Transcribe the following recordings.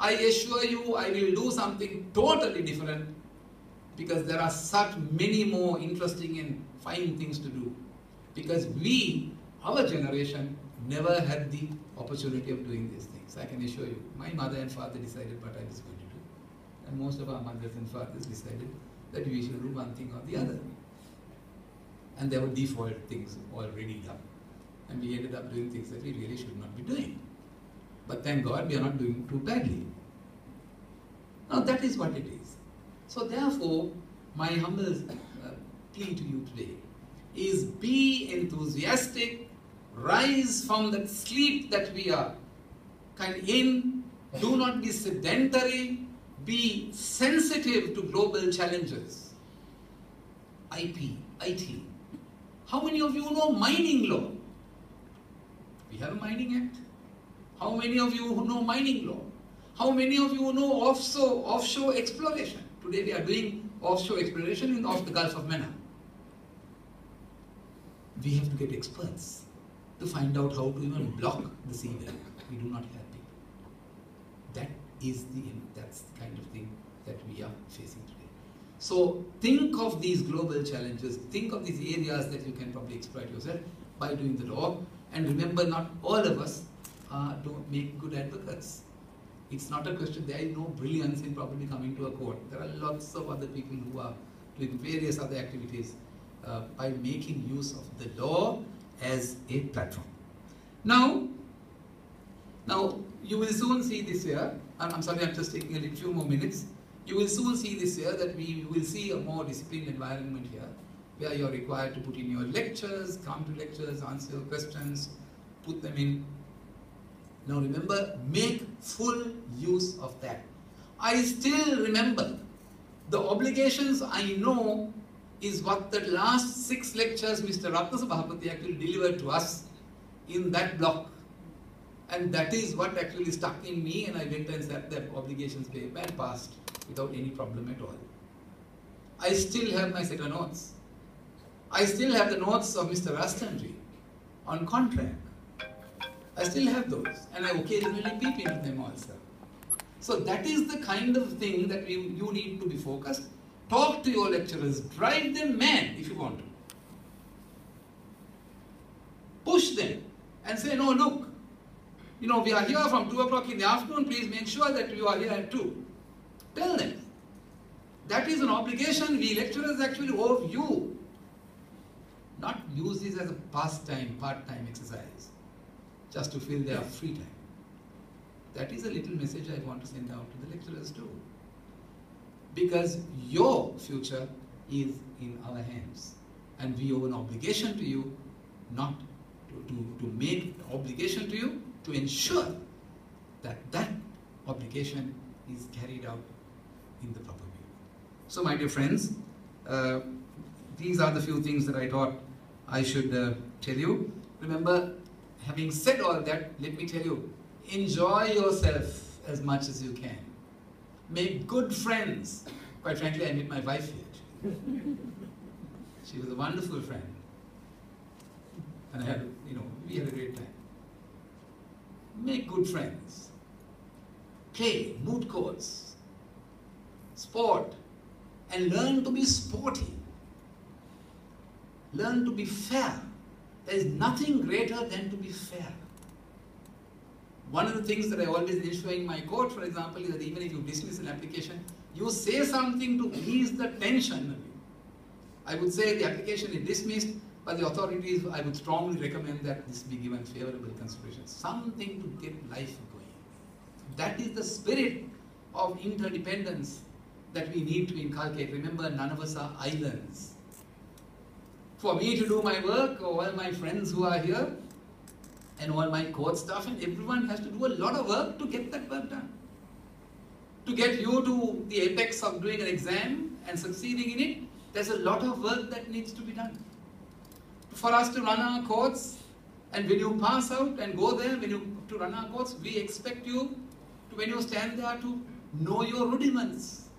I assure you I will do something totally different, because there are such many more interesting and fine things to do. Because we, our generation, never had the opportunity of doing these things. I can assure you. My mother and father decided what I was going to do. And most of our mothers and fathers decided that we should do one thing or the other. And there were default things already done. And we ended up doing things that we really should not be doing. But thank God we are not doing too badly. Now that is what it is. So therefore, my humble plea to you today is be enthusiastic, rise from that sleep that we are kind of in, do not be sedentary, be sensitive to global challenges. IP, IT. How many of you know mining law? We have a mining act. How many of you who know mining law? How many of you know offshore exploration? Today we are doing offshore exploration off the Gulf of Mannar. We have to get experts to find out how to even block the seabed. We do not have people. That's the kind of thing that we are facing today. So think of these global challenges, think of these areas that you can probably exploit yourself by doing the law. And remember, not all of us don't make good advocates. It's not a question, there is no brilliance in probably coming to a court. There are lots of other people who are doing various other activities by making use of the law as a platform. Now you will soon see this year, I'm sorry, I'm just taking a few more minutes. You will soon see this year that we will see a more disciplined environment here, where you're required to put in your lectures, come to lectures, answer your questions, put them in. Now remember, make full use of that. I still remember the obligations I know is what the last 6 lectures Mr. Ratna Sabhapati actually delivered to us in that block. And that is what actually stuck in me, and I went and set the obligations paper and passed without any problem at all. I still have my set of notes. I still have the notes of Mr. Rastanji on contract. I still have those, and I occasionally peep into them also. So that is the kind of thing that you need to be focused. Talk to your lecturers, drive them mad if you want to. Push them and say, no, look, we are here from 2 o'clock in the afternoon, please make sure that you are here at 2. Tell them. That is an obligation we lecturers actually owe you. Not use this as a pastime, part-time exercise, just to fill their free time. That is a little message I want to send out to the lecturers too. Because your future is in our hands. And we owe an obligation to you, not to make an obligation to you, to ensure that that obligation is carried out in the proper way. So my dear friends, these are the few things that I thought I should tell you. Remember, having said all that, let me tell you, enjoy yourself as much as you can. Make good friends. Quite frankly, I met my wife here. She was a wonderful friend. And we had a great time. Make good friends. Play, moot courts, sport, and learn to be sporty. Learn to be fair. There is nothing greater than to be fair. One of the things that I always ensure in my court, for example, is that even if you dismiss an application, you say something to ease the tension. I would say the application is dismissed, but the authorities, I would strongly recommend that this be given favorable consideration. Something to get life going. That is the spirit of interdependence that we need to inculcate. Remember, none of us are islands. For me to do my work, all my friends who are here, and all my court staff, and everyone has to do a lot of work to get that work done. To get you to the apex of doing an exam and succeeding in it, there's a lot of work that needs to be done. For us to run our courts, and when you pass out and go there, to run our courts, we expect you to, when you stand there, to know your rudiments.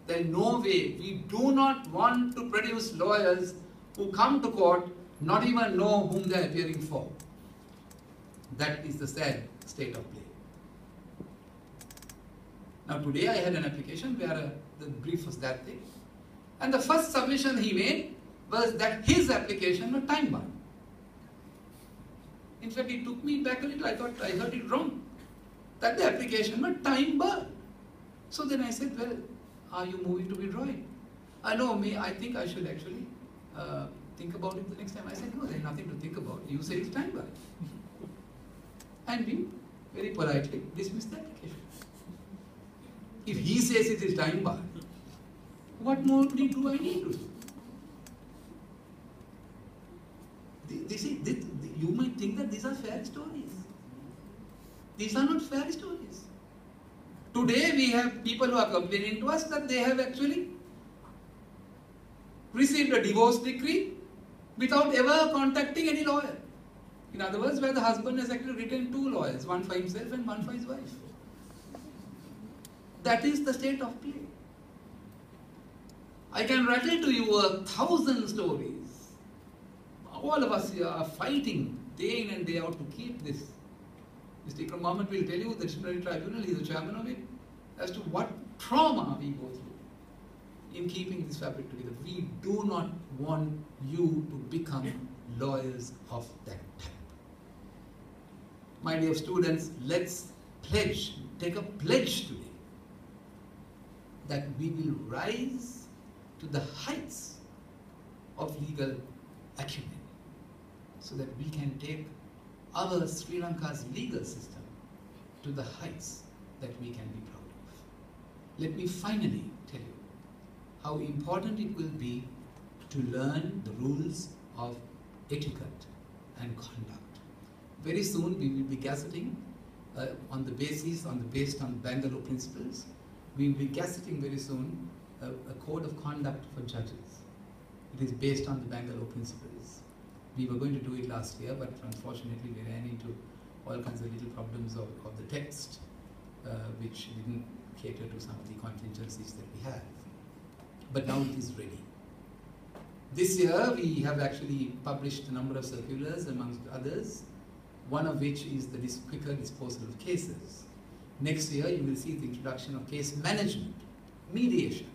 There is no way. We do not want to produce lawyers who come to court not even know whom they are appearing for. That is the sad state of play. Now today I had an application where the brief was that thing. And the first submission he made was that his application was time bound. In fact, it took me back a little. I thought I heard it wrong. That the application was time bound. So then I said, well, are you moving to withdraw it? I think I should actually think about it the next time. I said, no, there's nothing to think about. You say it's time bound. And we very politely dismissed the application. If he says it is time bound, what more do I need to do? You might think that these are fair stories. These are not fair stories. Today we have people who are complaining to us that they have actually received a divorce decree without ever contacting any lawyer. In other words, where the husband has actually written 2 lawyers, one for himself and one for his wife. That is the state of play. I can rattle to you 1,000 stories. All of us here are fighting day in and day out to keep this. Mr. Ikram Mohammed will tell you, the disciplinary tribunal, he is the chairman of it, as to what trauma we go through in keeping this fabric together. We do not want you to become lawyers of that type. My dear students, let's pledge, take a pledge today that we will rise to the heights of legal acumen so that we can take our Sri Lanka's legal system to the heights that we can be proud of. Let me finally tell you how important it will be to learn the rules of etiquette and conduct. Very soon we will be gazetting based on Bangalore principles. We will be gazetting very soon a code of conduct for judges. It is based on the Bangalore principles. We were going to do it last year, but unfortunately we ran into all kinds of little problems of the text, which didn't cater to some of the contingencies that we have. But now it is ready. This year we have actually published a number of circulars, amongst others, one of which is the quicker disposal of cases. Next year you will see the introduction of case management, mediation,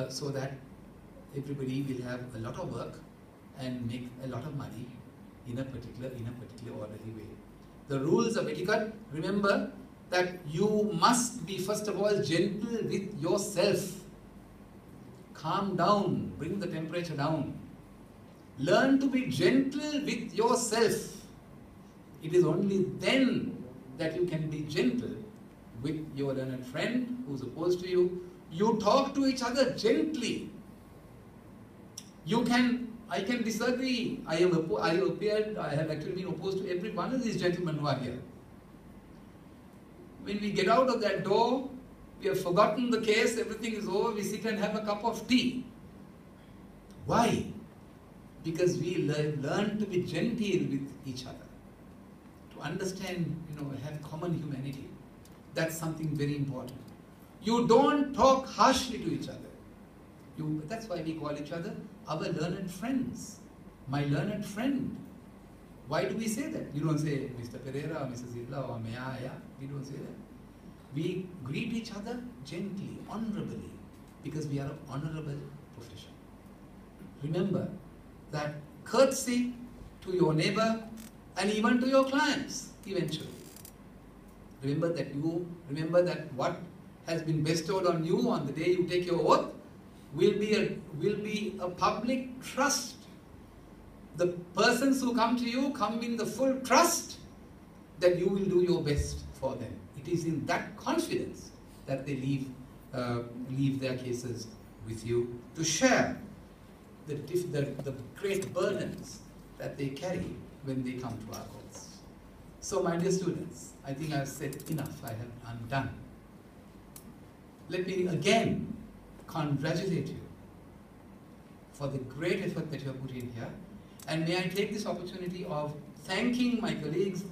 so that everybody will have a lot of work and make a lot of money in a particular orderly way. The rules of etiquette, remember that you must be first of all gentle with yourself. Calm down, bring the temperature down. Learn to be gentle with yourself. It is only then that you can be gentle with your learned friend who is opposed to you. You talk to each other gently. I can disagree. I have actually been opposed to every one of these gentlemen who are here. When we get out of that door, we have forgotten the case, everything is over, we sit and have a cup of tea. Why? Because we learn to be gentle with each other, to understand, have common humanity. That's something very important. You don't talk harshly to each other. That's why we call each other our learned friends. My learned friend. Why do we say that? You don't say Mr. Pereira or Mrs. Zibla or Maya. We don't say that. We greet each other gently, honorably, because we are an honorable profession. Remember that courtesy to your neighbor and even to your clients eventually. Remember that what has been bestowed on you on the day you take your oath will be a public trust. The persons who come to you come in the full trust that you will do your best for them. It is in that confidence that they leave their cases with you to share the great burdens that they carry when they come to our courts. So, my dear students, I think I have said enough. I'm done. Let me again congratulate you for the great effort that you have put in here. And may I take this opportunity of thanking my colleagues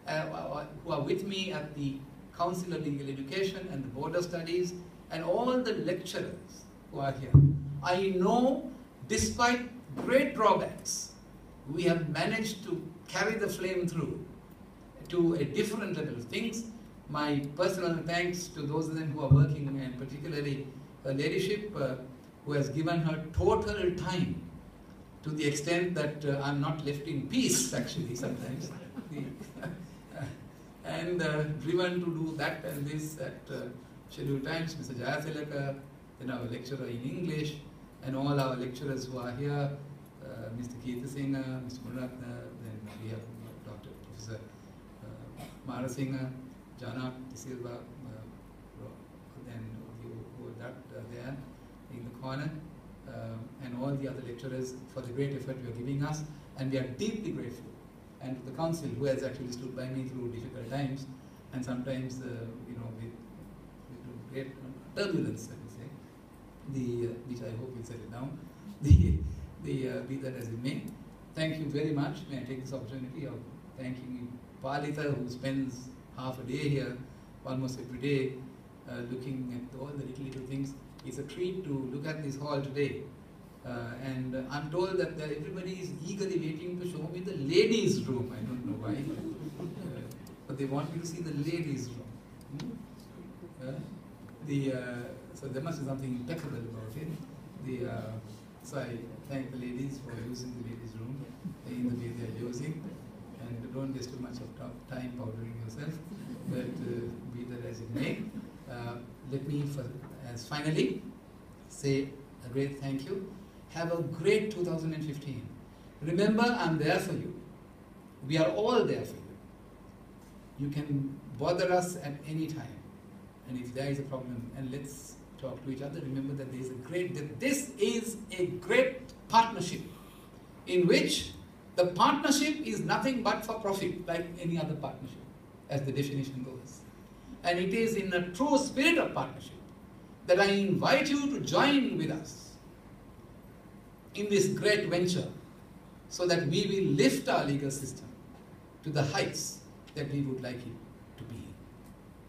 who are with me at the Council of Legal Education and the Board of Studies and all the lecturers who are here. I know, despite great drawbacks, we have managed to carry the flame through to a different level of things. My personal thanks to those of them who are working, and particularly her ladyship, who has given her total time to the extent that I'm not left in peace, actually, sometimes. And driven to do that and this at scheduled times. Mr. Jayathilaka, then our lecturer in English, and all our lecturers who are here, Mr. Keitha Singh, Mr. Muratna, then we have Dr. Professor Mara Singh, Jana Silva, then who are there in the corner, and all the other lecturers for the great effort you are giving us, and we are deeply grateful. And to the council, who has actually stood by me through difficult times, and sometimes, with great turbulence, I would say, which I hope will settle down, be that as it may. Thank you very much. May I take this opportunity of thanking Palita, who spends half a day here, almost every day, looking at all the little things. It's a treat to look at this hall today. And I'm told that everybody is eagerly waiting to show me the ladies' room. I don't know why. But they want me to see the ladies' room. So there must be something impeccable about it. So I thank the ladies for using the ladies' room in the way they are using. And don't waste too much of time powdering yourself. But be that as it may, let me, as finally, say a great thank you. Have a great 2015. Remember, I'm there for you. We are all there for you. You can bother us at any time. And if there is a problem, and let's talk to each other, remember that this is a great partnership in which the partnership is nothing but for profit, like any other partnership, as the definition goes. And it is in a true spirit of partnership that I invite you to join with us in this great venture, so that we will lift our legal system to the heights that we would like it to be.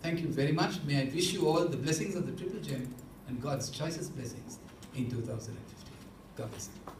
Thank you very much. May I wish you all the blessings of the Triple Gem and God's choicest blessings in 2015. God bless you.